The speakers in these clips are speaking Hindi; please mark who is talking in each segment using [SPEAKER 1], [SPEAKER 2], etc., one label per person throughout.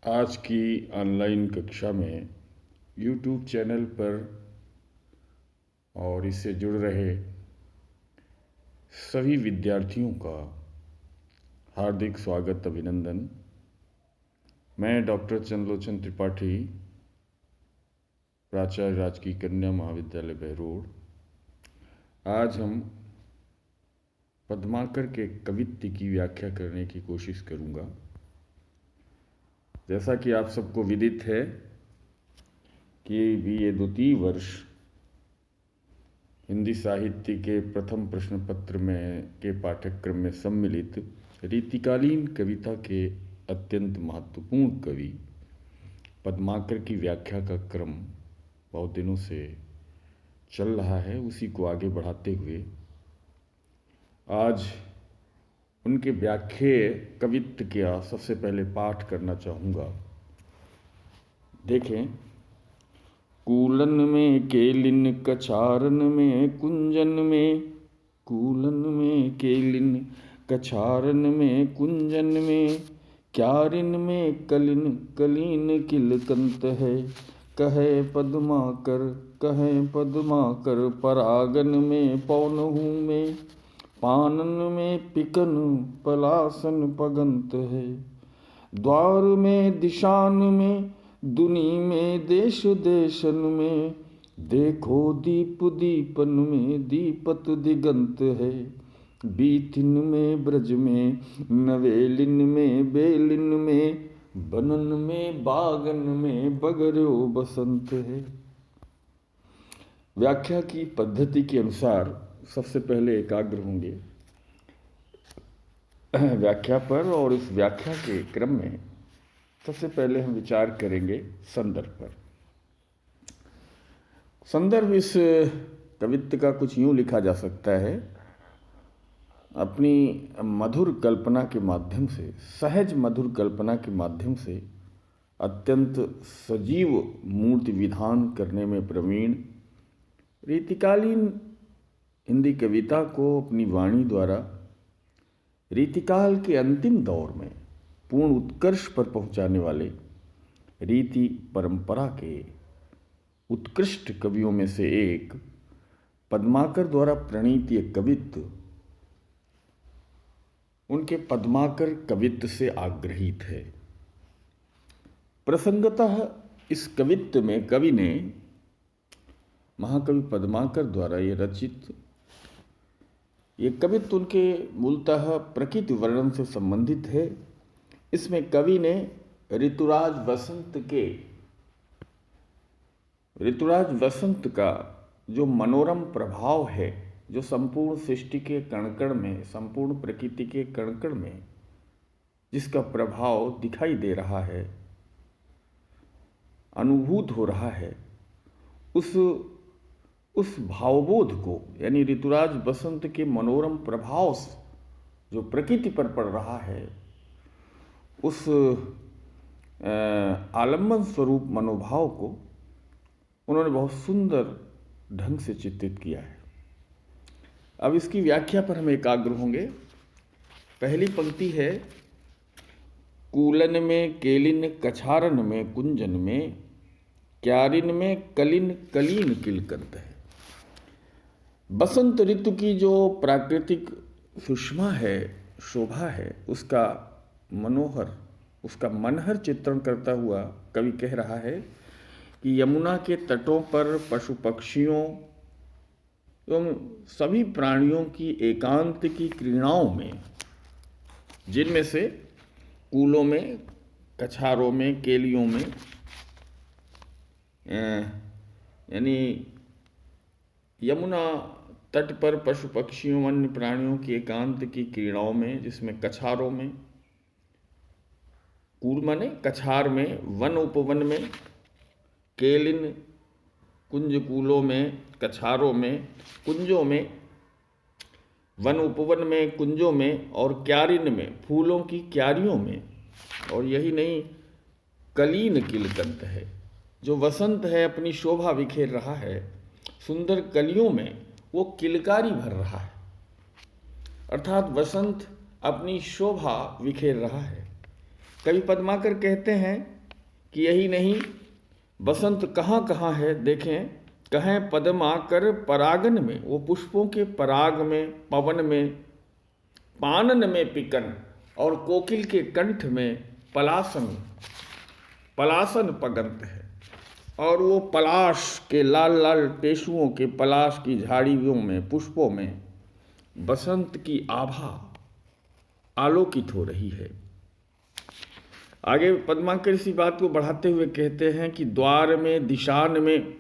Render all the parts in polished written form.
[SPEAKER 1] आज की ऑनलाइन कक्षा में यूट्यूब चैनल पर और इससे जुड़ रहे सभी विद्यार्थियों का हार्दिक स्वागत अभिनंदन। मैं डॉक्टर चंद्रलोचन त्रिपाठी, प्राचार्य राजकीय कन्या महाविद्यालय बहरोड। आज हम पद्माकर के कवित्त की व्याख्या करने की कोशिश करूँगा। जैसा कि आप सबको विदित है कि BA द्वितीय वर्ष हिंदी साहित्य के प्रथम प्रश्न पत्र में के पाठ्यक्रम में सम्मिलित रीतिकालीन कविता के अत्यंत महत्वपूर्ण कवि पद्माकर की व्याख्या का क्रम बहुत दिनों से चल रहा है। उसी को आगे बढ़ाते हुए आज उनके व्याख्येय कवित्त का सबसे पहले पाठ करना चाहूँगा। देखें, कूलन में केलिन कछारन में कुंजन में, कूलन में केलिन कछारन में कुंजन में, क्यारिन में कलिन कलीन किलकंत है। कहे पद्माकर परागन में पौनहू में, पानन में पिकन पलासन पगंत है। द्वार में दिशान में, दुनी में देश देशन में, देखो दीप दीपन में दीपत दिगंत है। बीथिन में ब्रज में, नवेलिन में बेलिन में, बनन में बागन में बगरो बसंत है। व्याख्या की पद्धति के अनुसार सबसे पहले एकाग्र होंगे व्याख्या पर, और इस व्याख्या के क्रम में सबसे पहले हम विचार करेंगे संदर्भ पर। संदर्भ इस कवित्त का कुछ यूँ लिखा जा सकता है, अपनी मधुर कल्पना के माध्यम से, सहज मधुर कल्पना के माध्यम से अत्यंत सजीव मूर्ति विधान करने में प्रवीण रीतिकालीन हिंदी कविता को अपनी वाणी द्वारा रीतिकाल के अंतिम दौर में पूर्ण उत्कर्ष पर पहुंचाने वाले रीति परंपरा के उत्कृष्ट कवियों में से एक पद्माकर द्वारा प्रणीत ये कवित्त उनके पद्माकर कवित्त से आग्रहित है। प्रसंगतः इस कवित्त में कवि ने महाकवि पद्माकर द्वारा ये रचित ये कवित्त उनके मूलतः प्रकृति वर्णन से संबंधित है। इसमें कवि ने ऋतुराज वसंत का जो मनोरम प्रभाव है, जो संपूर्ण सृष्टि के कण-कण में, संपूर्ण प्रकृति के कण-कण में जिसका प्रभाव दिखाई दे रहा है, अनुभूत हो रहा है, उस भावबोध को, यानी ऋतुराज बसंत के मनोरम प्रभाव से जो प्रकृति पर पड़ रहा है, उस आलम्बन स्वरूप मनोभाव को उन्होंने बहुत सुंदर ढंग से चित्रित किया है। अब इसकी व्याख्या पर हम एकाग्र होंगे। पहली पंक्ति है, कूलन में केलिन कछारन में कुंजन में, क्यारिन में कलिन कलीन किलकंत है। बसंत ऋतु की जो प्राकृतिक सुषमा है, शोभा है, उसका मनहर चित्रण करता हुआ कवि कह रहा है कि यमुना के तटों पर पशु पक्षियों एवं सभी प्राणियों की एकांत की क्रीड़ाओं में, जिनमें से कूलों में, कछारों में, केलियों में, यानी यमुना तट पर पशु पक्षियों अन्य प्राणियों की एकांत की क्रीड़ाओं में, जिसमें कछारों में, कूल माने कछार में, वन उपवन में, केलिन कुंज कूलों में, कछारों में, कुंजों में, वन उपवन में, कुंजों में, और क्यारिन में, फूलों की क्यारियों में, और यही नहीं, कलीन किलकंत है, जो वसंत है अपनी शोभा बिखेर रहा है, सुंदर कलियों में वो किलकारी भर रहा है, अर्थात वसंत अपनी शोभा बिखेर रहा है। कवि पद्माकर कहते हैं कि यही नहीं, बसंत कहाँ कहाँ है देखें, कहें पद्माकर परागन में, वो पुष्पों के पराग में, पवन में, पानन में पिकन, और कोकिल के कंठ में पलासन पलासन पगंत है। और वो पलाश के लाल लाल टेसुओं के पलाश की झाड़ियों में, पुष्पों में बसंत की आभा आलोकित हो रही है। आगे पद्माकर इसी बात को बढ़ाते हुए कहते हैं कि द्वार में, दिशान में,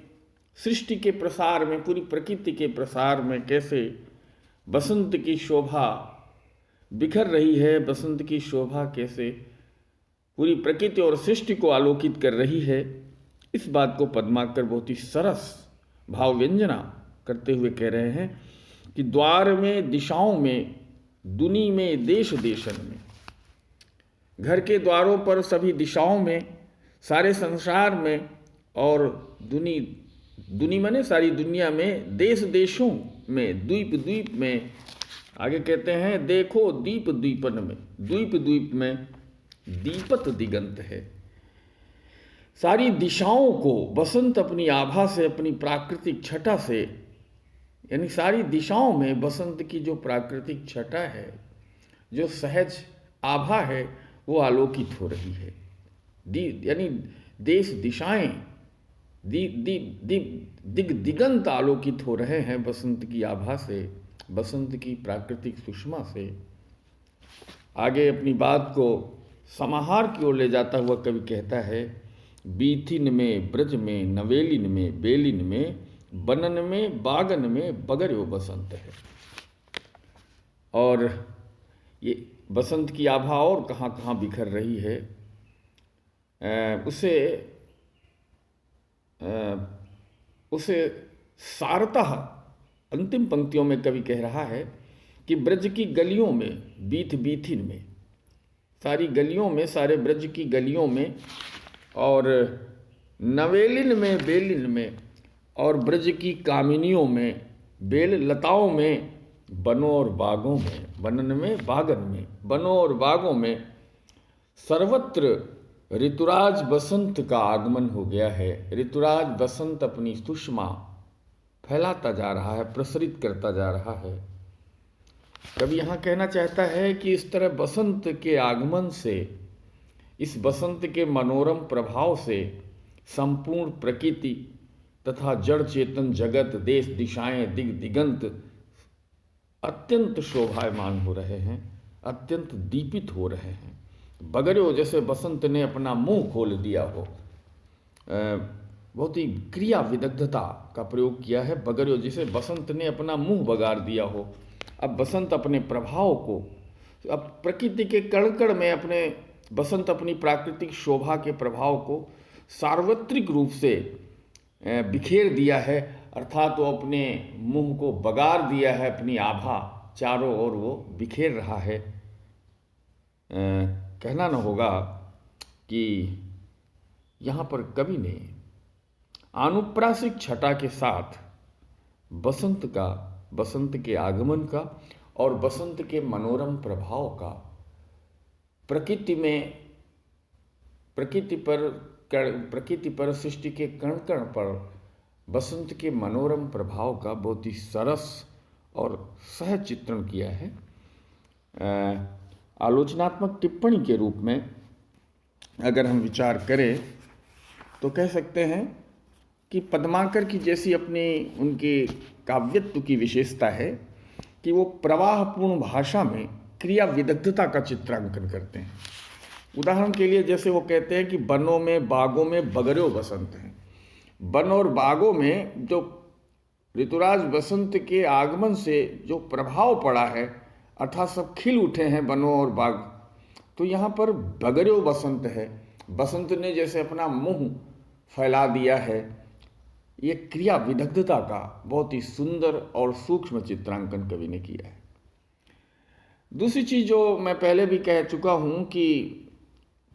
[SPEAKER 1] सृष्टि के प्रसार में, पूरी प्रकृति के प्रसार में कैसे बसंत की शोभा बिखर रही है, बसंत की शोभा कैसे पूरी प्रकृति और सृष्टि को आलोकित कर रही है। इस बात को पद्माकर बहुत ही सरस भाव व्यंजना करते हुए कह रहे हैं कि द्वार में, दिशाओं में, दुनी में, देश देशन में, घर के द्वारों पर, सभी दिशाओं में, सारे संसार में, और दुनी माने सारी दुनिया में, देश देशों में, द्वीप द्वीप में। आगे कहते हैं देखो दीप द्वीपन में, द्वीप द्वीप में दीपत दिगंत है। सारी दिशाओं को बसंत अपनी आभा से, अपनी प्राकृतिक छटा से, यानी सारी दिशाओं में बसंत की जो प्राकृतिक छटा है, जो सहज आभा है, वो आलोकित हो रही है। यानी देश दिशाएं दिग दिगंत आलोकित हो रहे हैं बसंत की आभा से, बसंत की प्राकृतिक सुषमा से। आगे अपनी बात को समाहार की ओर ले जाता हुआ कवि कहता है, बीथिन में, ब्रज में, नवेलिन में, बेलिन में, बनन में, बागन में बगर्यो बसंत है। और ये बसंत की आभा और कहाँ कहाँ बिखर रही है, उसे सारतः अंतिम पंक्तियों में कवि कह रहा है कि ब्रज की गलियों में, बीथिन में, सारी गलियों में, सारे ब्रज की गलियों में, और नवेलिन में, बेलिन में, और ब्रज की कामिनियों में, बेल लताओं में, बनों और बागों में, बनन में, बागन में, बनों और बागों में सर्वत्र ऋतुराज बसंत का आगमन हो गया है। ऋतुराज बसंत अपनी सुषमा फैलाता जा रहा है, प्रसरित करता जा रहा है। कवि यहाँ कहना चाहता है कि इस तरह बसंत के आगमन से, इस बसंत के मनोरम प्रभाव से संपूर्ण प्रकृति तथा जड़ चेतन जगत, देश दिशाएं, दिग दिगंत अत्यंत शोभायमान हो रहे हैं, अत्यंत दीपित हो रहे हैं। बगर्यो, जैसे बसंत ने अपना मुंह खोल दिया हो, बहुत ही क्रिया विदग्धता का प्रयोग किया है। बगर्यो, जैसे बसंत ने अपना मुंह बगाड़ दिया हो। अब बसंत अपने प्रभाव को, अब प्रकृति के कण में अपने बसंत अपनी प्राकृतिक शोभा के प्रभाव को सार्वत्रिक रूप से बिखेर दिया है, अर्थात वो अपने मुंह को बगाड़ दिया है, अपनी आभा चारों ओर वो बिखेर रहा है। कहना न होगा कि यहाँ पर कवि ने आनुप्रासिक छटा के साथ बसंत का, बसंत के आगमन का और बसंत के मनोरम प्रभाव का प्रकृति में, प्रकृति पर, सृष्टि के कण कण पर बसंत के मनोरम प्रभाव का बहुत ही सरस और सहज चित्रण किया है। आलोचनात्मक टिप्पणी के रूप में अगर हम विचार करें तो कह सकते हैं कि पद्माकर की जैसी अपनी उनकी काव्यत्व की विशेषता है कि वो प्रवाहपूर्ण भाषा में क्रिया विदग्धता का चित्रांकन करते हैं। उदाहरण के लिए जैसे वो कहते हैं कि बनों में, बागों में बगर्यो बसंत हैं। वन और बागों में जो ऋतुराज बसंत के आगमन से जो प्रभाव पड़ा है, अर्थात सब खिल उठे हैं बनों और बाग, तो यहाँ पर बगर्यो बसंत है। बसंत ने जैसे अपना मुंह फैला दिया है। ये क्रिया विदग्धता का बहुत ही सुंदर और सूक्ष्म चित्रांकन कवि ने किया है। दूसरी चीज जो मैं पहले भी कह चुका हूँ कि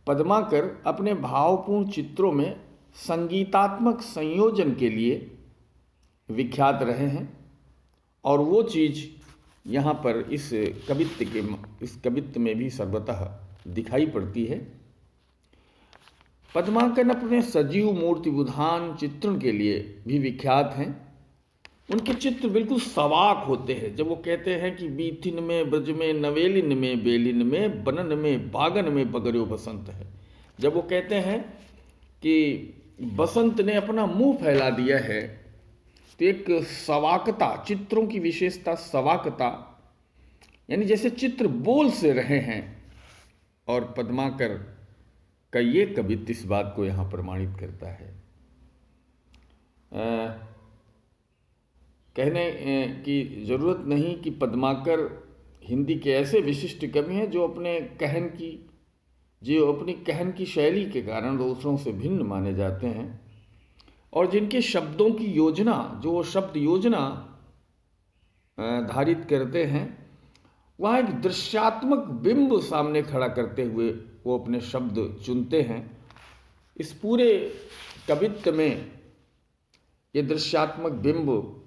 [SPEAKER 1] पद्माकर अपने भावपूर्ण चित्रों में संगीतात्मक संयोजन के लिए विख्यात रहे हैं, और वो चीज़ यहाँ पर इस कवित्व में भी सर्वतः दिखाई पड़ती है। पद्माकर अपने सजीव मूर्ति बुधान चित्रण के लिए भी विख्यात हैं। उनके चित्र बिल्कुल सवाक होते हैं। जब वो कहते हैं कि बीथिन में ब्रज में नवेलिन में बेलिन में बनन में बागन में बगर्यो बसंत है, जब वो कहते हैं कि बसंत ने अपना मुंह फैला दिया है, तो एक सवाकता, चित्रों की विशेषता सवाकता, यानी जैसे चित्र बोल से रहे हैं। और पद्माकर का ये कवित्व इस बात को यहाँ प्रमाणित करता है। कहने की ज़रूरत नहीं कि पद्माकर हिंदी के ऐसे विशिष्ट कवि हैं जो अपनी कहन की शैली के कारण दूसरों से भिन्न माने जाते हैं, और जिनके शब्दों की योजना, जो वो शब्द योजना धारित करते हैं, वहाँ एक दृश्यात्मक बिंब सामने खड़ा करते हुए वो अपने शब्द चुनते हैं। इस पूरे कवित्व में ये दृश्यात्मक बिंब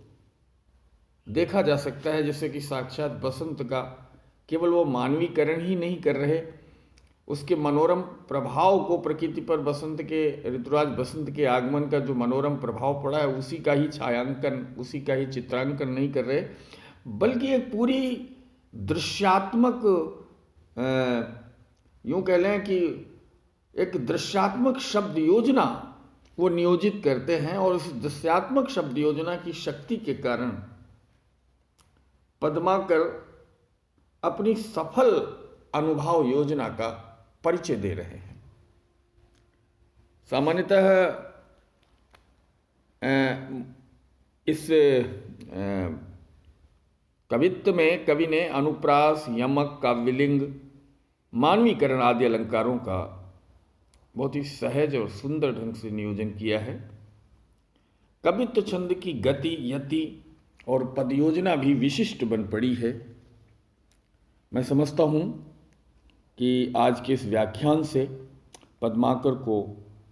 [SPEAKER 1] देखा जा सकता है, जैसे कि साक्षात बसंत का केवल वो मानवीकरण ही नहीं कर रहे, उसके मनोरम प्रभाव को प्रकृति पर बसंत के, ऋतुराज बसंत के आगमन का जो मनोरम प्रभाव पड़ा है, उसी का ही छायांकन, उसी का ही चित्रांकन नहीं कर रहे, बल्कि एक पूरी दृश्यात्मक, यूँ कह लें कि एक दृश्यात्मक शब्द योजना वो नियोजित करते हैं। और उस दृश्यात्मक शब्द योजना की शक्ति के कारण पद्माकर अपनी सफल अनुभव योजना का परिचय दे रहे हैं। सामान्यतः इस कवित्व में कवि ने अनुप्रास, यमक, काव्यलिंग, मानवीकरण आदि अलंकारों का बहुत ही सहज और सुंदर ढंग से नियोजन किया है। कवित्व छंद की गति, यति और पदयोजना भी विशिष्ट बन पड़ी है। मैं समझता हूँ कि आज के इस व्याख्यान से पद्माकर को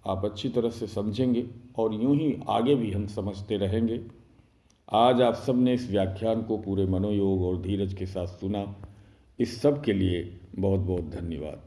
[SPEAKER 1] आप अच्छी तरह से समझेंगे और यूं ही आगे भी हम समझते रहेंगे। आज आप सबने इस व्याख्यान को पूरे मनोयोग और धीरज के साथ सुना। इस सब के लिए बहुत बहुत धन्यवाद।